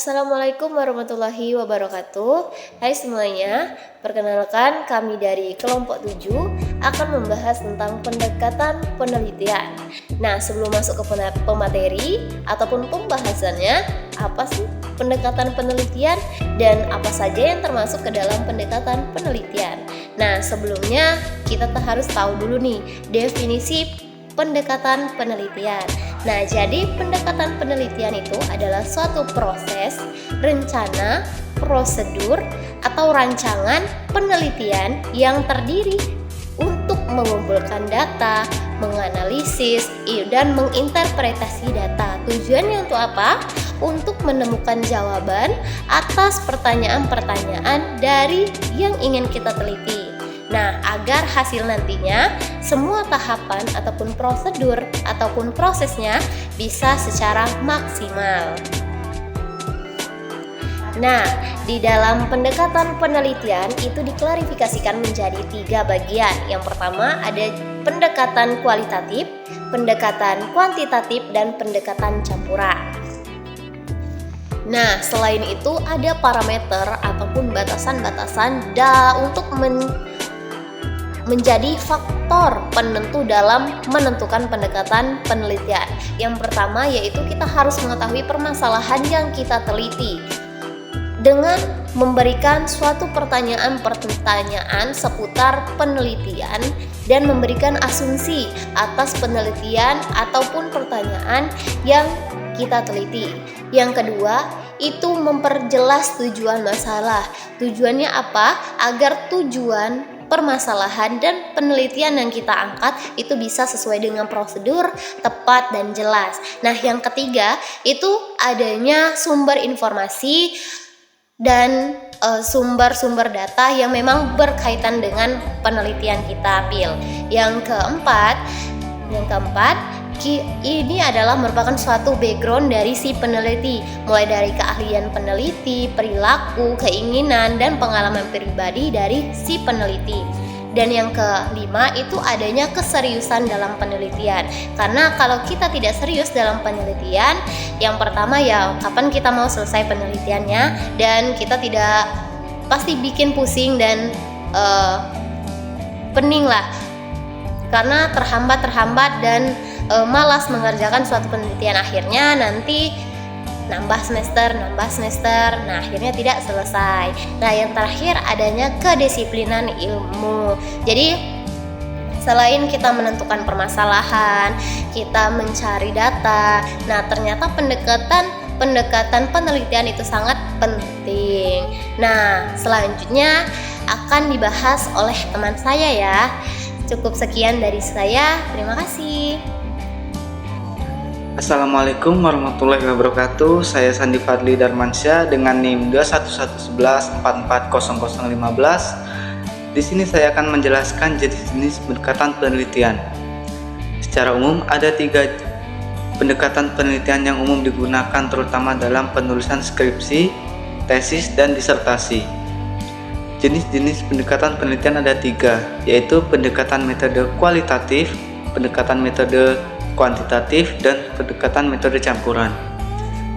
Assalamualaikum warahmatullahi wabarakatuh. Hai semuanya, perkenalkan kami dari kelompok 7 akan membahas tentang pendekatan penelitian. Nah, sebelum masuk ke pemateri ataupun pembahasannya, apa sih pendekatan penelitian dan apa saja yang termasuk ke dalam pendekatan penelitian? Nah, sebelumnya kita harus tahu dulu nih definisi pendekatan penelitian. Nah, jadi pendekatan penelitian itu adalah suatu proses, rencana, prosedur, atau rancangan penelitian yang terdiri untuk mengumpulkan data, menganalisis, dan menginterpretasi data. Tujuannya untuk apa? Untuk menemukan jawaban atas pertanyaan-pertanyaan dari yang ingin kita teliti. Nah, agar hasil nantinya semua tahapan ataupun prosedur ataupun prosesnya bisa secara maksimal. Nah, di dalam pendekatan penelitian itu diklarifikasikan menjadi 3 bagian. Yang pertama ada pendekatan kualitatif, pendekatan kuantitatif, dan pendekatan campuran. Nah, selain itu ada parameter ataupun batasan-batasan untuk menjadi faktor penentu dalam menentukan pendekatan penelitian. Yang pertama yaitu kita harus mengetahui permasalahan yang kita teliti dengan memberikan suatu pertanyaan seputar penelitian dan memberikan asumsi atas penelitian ataupun pertanyaan yang kita teliti. Yang kedua, itu memperjelas tujuan masalah. Tujuannya apa? Agar tujuan permasalahan dan penelitian yang kita angkat itu bisa sesuai dengan prosedur, tepat, dan jelas. Nah, yang ketiga itu adanya sumber informasi dan sumber-sumber data yang memang berkaitan dengan penelitian kita ambil. Yang keempat, ini adalah merupakan suatu background dari si peneliti, mulai dari keahlian peneliti, perilaku, keinginan, dan pengalaman pribadi dari si peneliti. Dan yang kelima itu adanya keseriusan dalam penelitian. Karena kalau kita tidak serius dalam penelitian, yang pertama ya kapan kita mau selesai penelitiannya, dan kita tidak pasti bikin pusing dan pening lah. Karena terhambat dan malas mengerjakan suatu penelitian, akhirnya nanti nambah semester, nah akhirnya tidak selesai. Nah, yang terakhir adanya kedisiplinan ilmu. Jadi selain kita menentukan permasalahan, kita mencari data, nah ternyata pendekatan penelitian itu sangat penting. Nah, selanjutnya akan dibahas oleh teman saya ya. Cukup sekian dari saya, terima kasih. Assalamualaikum warahmatullahi wabarakatuh. Saya Sandi Fadli Darmansyah dengan NIM 21114400015. Di sini saya akan menjelaskan jenis-jenis pendekatan penelitian. Secara umum ada 3 pendekatan penelitian yang umum digunakan terutama dalam penulisan skripsi, tesis, dan disertasi. Jenis-jenis pendekatan penelitian ada 3, yaitu pendekatan metode kualitatif, pendekatan metode kuantitatif, dan pendekatan metode campuran.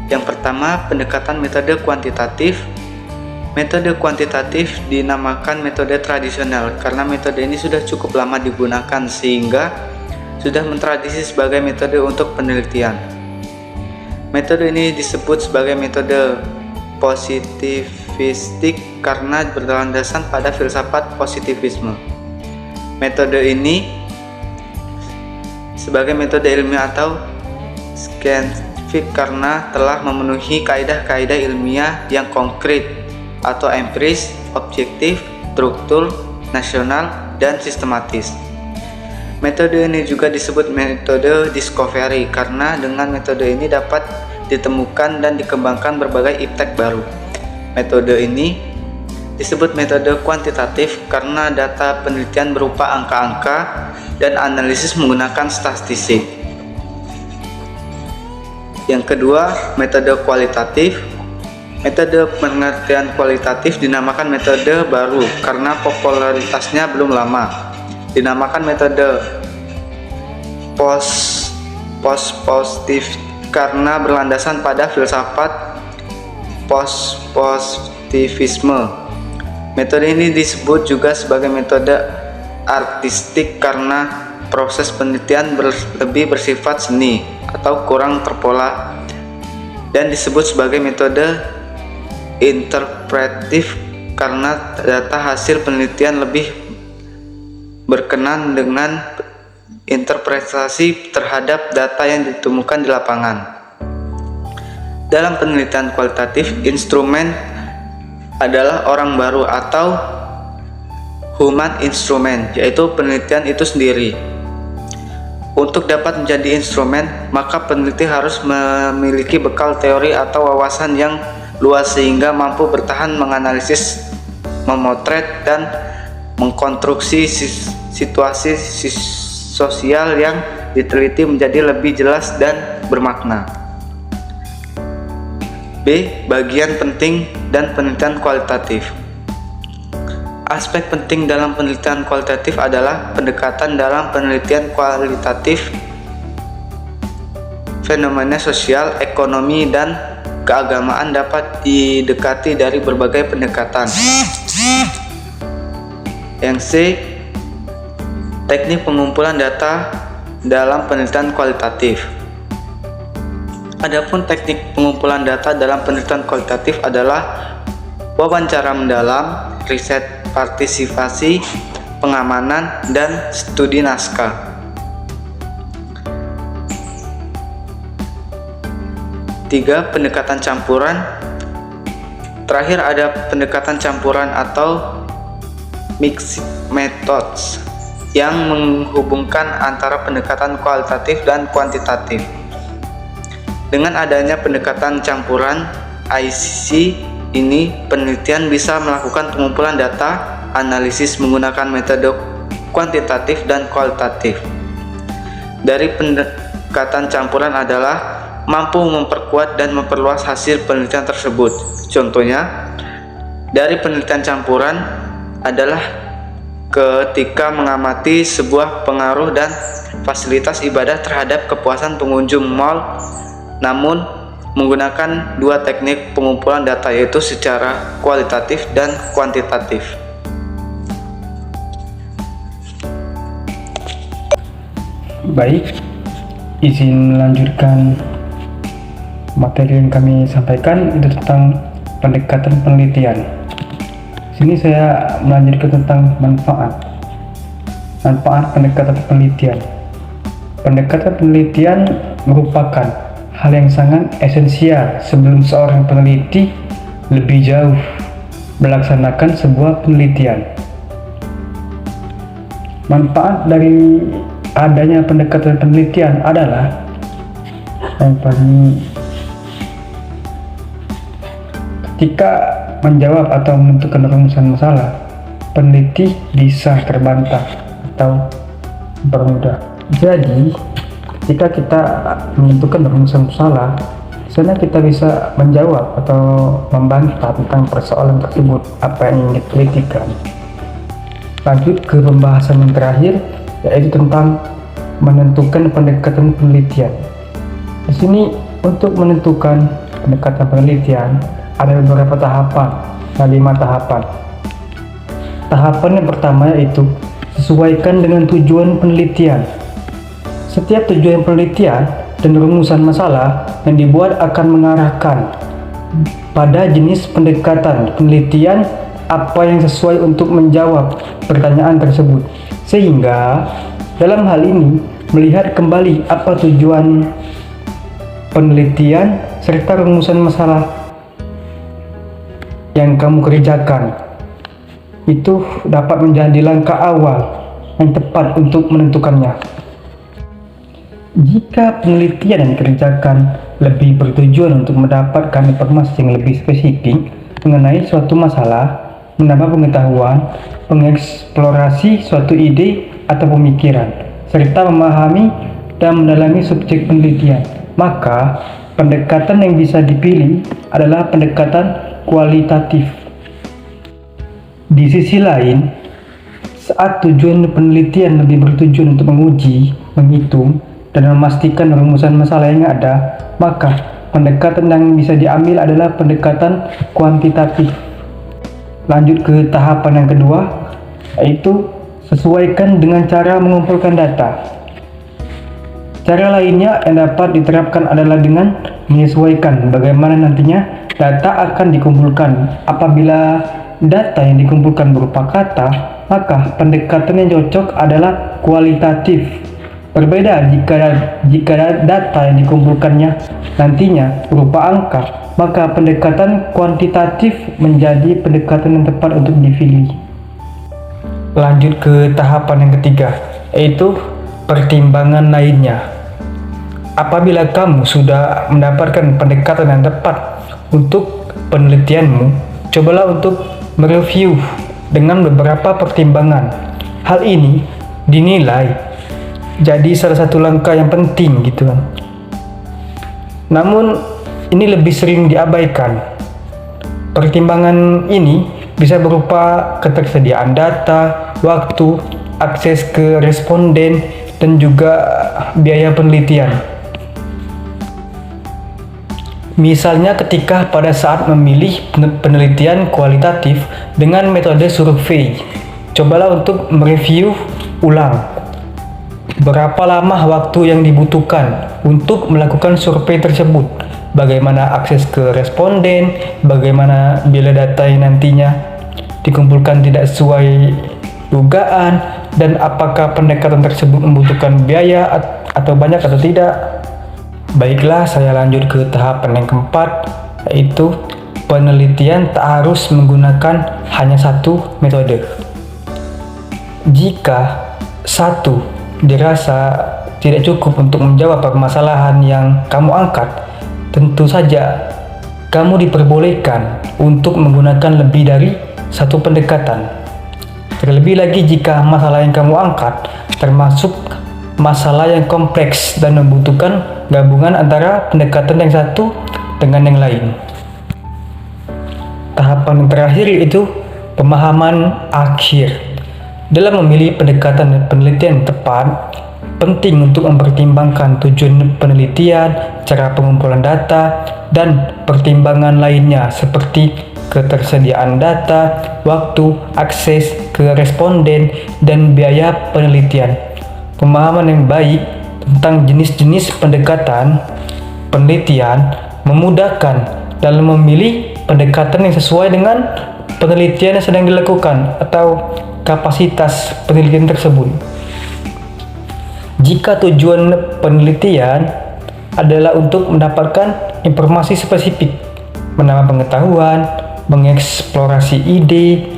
Yang pertama, pendekatan metode kuantitatif. Metode kuantitatif dinamakan metode tradisional karena metode ini sudah cukup lama digunakan sehingga sudah mentradisi sebagai metode untuk penelitian. Metode ini disebut sebagai metode positivistik karena berlandaskan pada filsafat positivisme. Metode ini sebagai metode ilmiah atau scientific karena telah memenuhi kaidah-kaidah ilmiah yang konkret atau empiris, objektif, struktur, nasional, dan sistematis. Metode ini juga disebut metode discovery karena dengan metode ini dapat ditemukan dan dikembangkan berbagai iptek baru. Metode ini disebut metode kuantitatif karena data penelitian berupa angka-angka dan analisis menggunakan statistik. Yang kedua, metode kualitatif. Metode penelitian kualitatif dinamakan metode baru karena popularitasnya belum lama. Dinamakan metode positif karena berlandasan pada filsafat positivisme. Metode ini disebut juga sebagai metode artistik karena proses penelitian lebih bersifat seni atau kurang terpola, dan disebut sebagai metode interpretif karena data hasil penelitian lebih berkenan dengan interpretasi terhadap data yang ditemukan di lapangan. Dalam penelitian kualitatif, instrumen adalah orang baru atau human instrument, yaitu penelitian itu sendiri. Untuk dapat menjadi instrumen, maka peneliti harus memiliki bekal teori atau wawasan yang luas sehingga mampu bertahan menganalisis, memotret, dan mengkonstruksi situasi sosial yang diteliti menjadi lebih jelas dan bermakna. B. Bagian penting dan penelitian kualitatif. Aspek penting dalam penelitian kualitatif adalah pendekatan dalam penelitian kualitatif. Fenomena sosial, ekonomi, dan keagamaan dapat didekati dari berbagai pendekatan. Yang C. Teknik pengumpulan data dalam penelitian kualitatif. Adapun teknik pengumpulan data dalam penelitian kualitatif adalah wawancara mendalam, riset partisipasi, pengamanan, dan studi naskah. Tiga, pendekatan campuran. Terakhir ada pendekatan campuran atau mixed methods yang menghubungkan antara pendekatan kualitatif dan kuantitatif. Dengan adanya pendekatan campuran ICC ini, penelitian bisa melakukan pengumpulan data, analisis menggunakan metode kuantitatif dan kualitatif. Dari pendekatan campuran adalah mampu memperkuat dan memperluas hasil penelitian tersebut. Contohnya, dari penelitian campuran adalah ketika mengamati sebuah pengaruh dan fasilitas ibadah terhadap kepuasan pengunjung mal, namun menggunakan dua teknik pengumpulan data, yaitu secara kualitatif dan kuantitatif. Baik, izin melanjutkan materi yang kami sampaikan itu tentang pendekatan penelitian. Sini saya melanjutkan tentang manfaat pendekatan penelitian. Pendekatan penelitian merupakan hal yang sangat esensial sebelum seorang peneliti lebih jauh melaksanakan sebuah penelitian. Manfaat dari adanya pendekatan penelitian adalah yang paling ketika menjawab atau menentukan rumusan masalah, peneliti bisa terbantah atau bermudah. Jadi jika kita menentukan rumusan masalah, sana kita bisa menjawab atau membantah tentang persoalan tersebut, apa yang ingin ditelitikan. Lanjut ke pembahasan yang terakhir, yaitu tentang menentukan pendekatan penelitian. Di sini untuk menentukan pendekatan penelitian ada beberapa tahapan, ada 5 tahapan. Tahapan yang pertama yaitu sesuaikan dengan tujuan penelitian. Setiap tujuan penelitian dan rumusan masalah yang dibuat akan mengarahkan pada jenis pendekatan penelitian apa yang sesuai untuk menjawab pertanyaan tersebut. Sehingga dalam hal ini melihat kembali apa tujuan penelitian serta rumusan masalah yang kamu kerjakan, itu dapat menjadi langkah awal yang tepat untuk menentukannya. Jika penelitian yang dikerjakan lebih bertujuan untuk mendapatkan informasi yang lebih spesifik mengenai suatu masalah, menambah pengetahuan, mengeksplorasi suatu ide atau pemikiran, serta memahami dan mendalami subjek penelitian, maka pendekatan yang bisa dipilih adalah pendekatan kualitatif. Di sisi lain, saat tujuan penelitian lebih bertujuan untuk menguji, menghitung, dan memastikan rumusan masalah yang ada, maka pendekatan yang bisa diambil adalah pendekatan kuantitatif. Lanjut ke tahapan yang kedua, yaitu sesuaikan dengan cara mengumpulkan data. Cara lainnya yang dapat diterapkan adalah dengan menyesuaikan bagaimana nantinya data akan dikumpulkan. Apabila data yang dikumpulkan berupa kata, maka pendekatan yang cocok adalah kualitatif. Berbeda jika data yang dikumpulkannya nantinya berupa angka, maka pendekatan kuantitatif menjadi pendekatan yang tepat untuk dipilih. Lanjut ke tahapan yang ketiga, yaitu pertimbangan lainnya. Apabila kamu sudah mendapatkan pendekatan yang tepat untuk penelitianmu, cobalah untuk mereview dengan beberapa pertimbangan. Hal ini dinilai jadi salah satu langkah yang penting gitu kan. Namun ini lebih sering diabaikan. Pertimbangan ini bisa berupa ketersediaan data, waktu, akses ke responden, dan juga biaya penelitian. Misalnya ketika pada saat memilih penelitian kualitatif dengan metode survei, cobalah untuk mereview ulang berapa lama waktu yang dibutuhkan untuk melakukan survei tersebut, bagaimana akses ke responden, bagaimana bila data yang nantinya dikumpulkan tidak sesuai dugaan, dan apakah pendekatan tersebut membutuhkan biaya atau banyak atau tidak. Baiklah, saya lanjut ke tahapan yang keempat, yaitu penelitian tak harus menggunakan hanya satu metode. Jika satu dirasa tidak cukup untuk menjawab permasalahan yang kamu angkat, tentu saja kamu diperbolehkan untuk menggunakan lebih dari satu pendekatan. Terlebih lagi jika masalah yang kamu angkat termasuk masalah yang kompleks dan membutuhkan gabungan antara pendekatan yang satu dengan yang lain. Tahapan yang terakhir yaitu pemahaman akhir. Dalam memilih pendekatan dan penelitian yang tepat, penting untuk mempertimbangkan tujuan penelitian, cara pengumpulan data, dan pertimbangan lainnya seperti ketersediaan data, waktu, akses ke responden, dan biaya penelitian. Pemahaman yang baik tentang jenis-jenis pendekatan penelitian memudahkan dalam memilih pendekatan yang sesuai dengan penelitian yang sedang dilakukan atau kapasitas penelitian tersebut. Jika tujuan penelitian adalah untuk mendapatkan informasi spesifik, menambah pengetahuan, mengeksplorasi ide,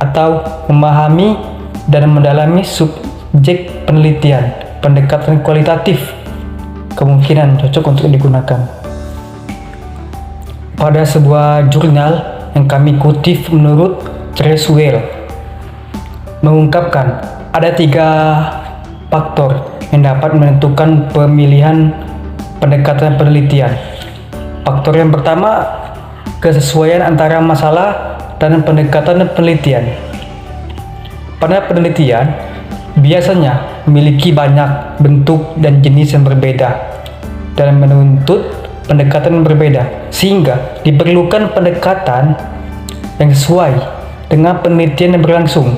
atau memahami dan mendalami subjek penelitian, pendekatan kualitatif kemungkinan cocok untuk digunakan. Pada sebuah jurnal yang kami kutip menurut Creswell mengungkapkan ada 3 faktor yang dapat menentukan pemilihan pendekatan penelitian. Faktor yang pertama, kesesuaian antara masalah dan pendekatan penelitian. Pada penelitian biasanya memiliki banyak bentuk dan jenis yang berbeda dan menuntut pendekatan yang berbeda, sehingga diperlukan pendekatan yang sesuai dengan penelitian yang berlangsung.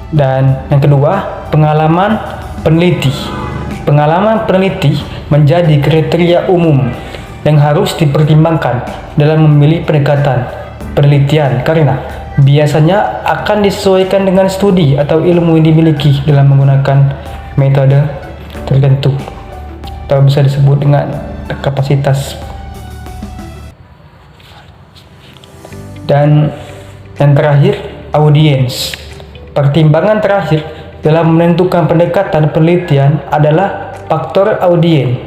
Dan yang kedua, pengalaman peneliti. Pengalaman peneliti menjadi kriteria umum yang harus dipertimbangkan dalam memilih pendekatan penelitian karena biasanya akan disesuaikan dengan studi atau ilmu yang dimiliki dalam menggunakan metode tertentu atau bisa disebut dengan kapasitas. Dan yang terakhir, audiens. Pertimbangan terakhir dalam menentukan pendekatan penelitian adalah faktor audien.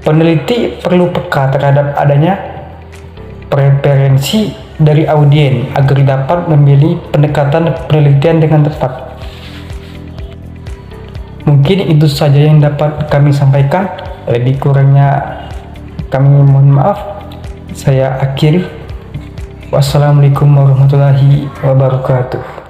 Peneliti perlu peka terhadap adanya preferensi dari audien agar dapat memilih pendekatan penelitian dengan tepat. Mungkin itu saja yang dapat kami sampaikan. Lebih kurangnya kami mohon maaf. Saya akhiri. Wassalamualaikum warahmatullahi wabarakatuh.